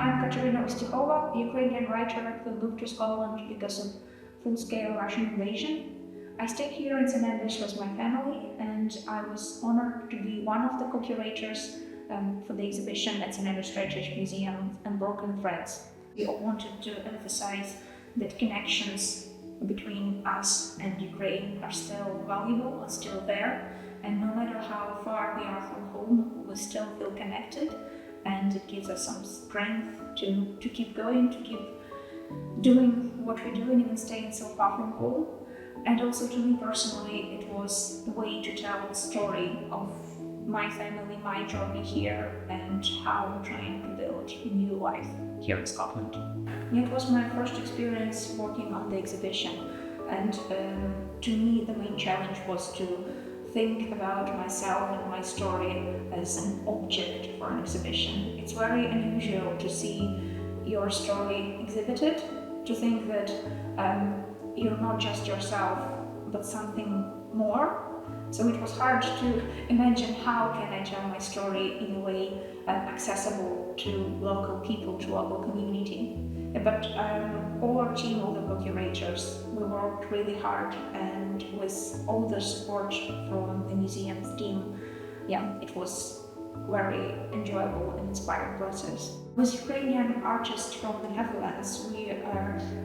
I'm Kateryna Ustiuhova, a Ukrainian writer who moved to Scotland because of full-scale Russian invasion. I stayed here in St. Andrews with my family, and I was honored to be one of the co-curators for the exhibition at St. Andrews Heritage Museum, Unbroken Threads. We all wanted to emphasize that connections between us and Ukraine are still valuable, are still there, and no matter how far we are from home, we still feel connected, and it gives us some strength to keep going, to keep doing what we're doing, even staying so far from home. And also to me personally, it was a way to tell the story of my family, my journey here, and how I'm trying to build a new life here in Scotland. It was my first experience working on the exhibition, and to me the main challenge was to think about myself and my story as an object for an exhibition. It's very unusual to see your story exhibited, to think that you're not just yourself, but something more. So it was hard to imagine how can I tell my story in a way accessible to local people, to local community. But all our team, all the co-curators, we worked really hard, and with all the support from the museum's team, it was very enjoyable and inspiring process. With Ukrainian artists from the Netherlands, we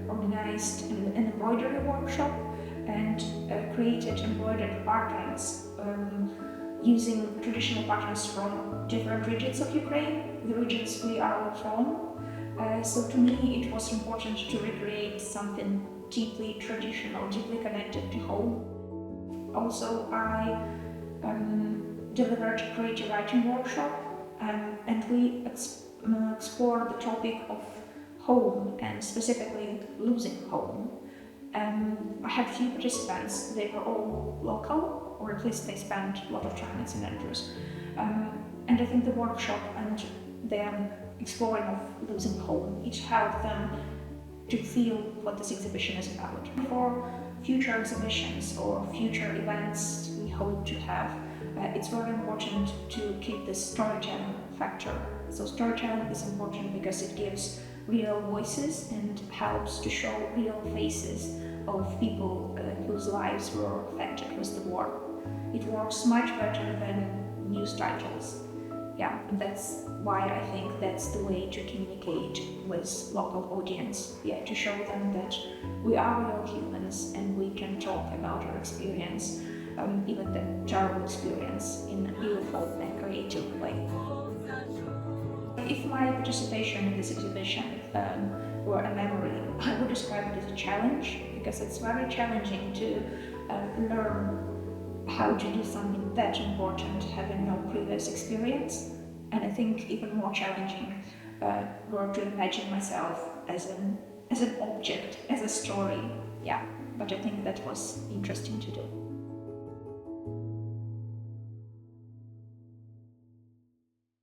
organized an embroidery workshop and created embroidered patterns using traditional patterns from different regions of Ukraine, the regions we are all from. So to me, it was important to recreate something deeply traditional, deeply connected to home. Also, I delivered a creative writing workshop, and we explored the topic of home, and specifically losing home. I had few participants. They were all local, or at least they spent a lot of time in St. Andrews. And I think the workshop and them exploring of losing home, it helped them to feel what this exhibition is about. For future exhibitions or future events we hope to have, it's very important to keep this storytelling factor. So storytelling is important because it gives real voices and helps to show real faces of people whose lives were affected with the war. It works much better than news titles. That's why I think that's the way to communicate with local audience. To show them that we are real humans and we can talk about our experience, even the terrible experience, in a beautiful and creative way. If my participation in this exhibition were a memory, I would describe it as a challenge, because it's very challenging to learn how to do something that important, having no previous experience. And I think even more challenging were to imagine myself as an object, as a story. But I think that was interesting to do.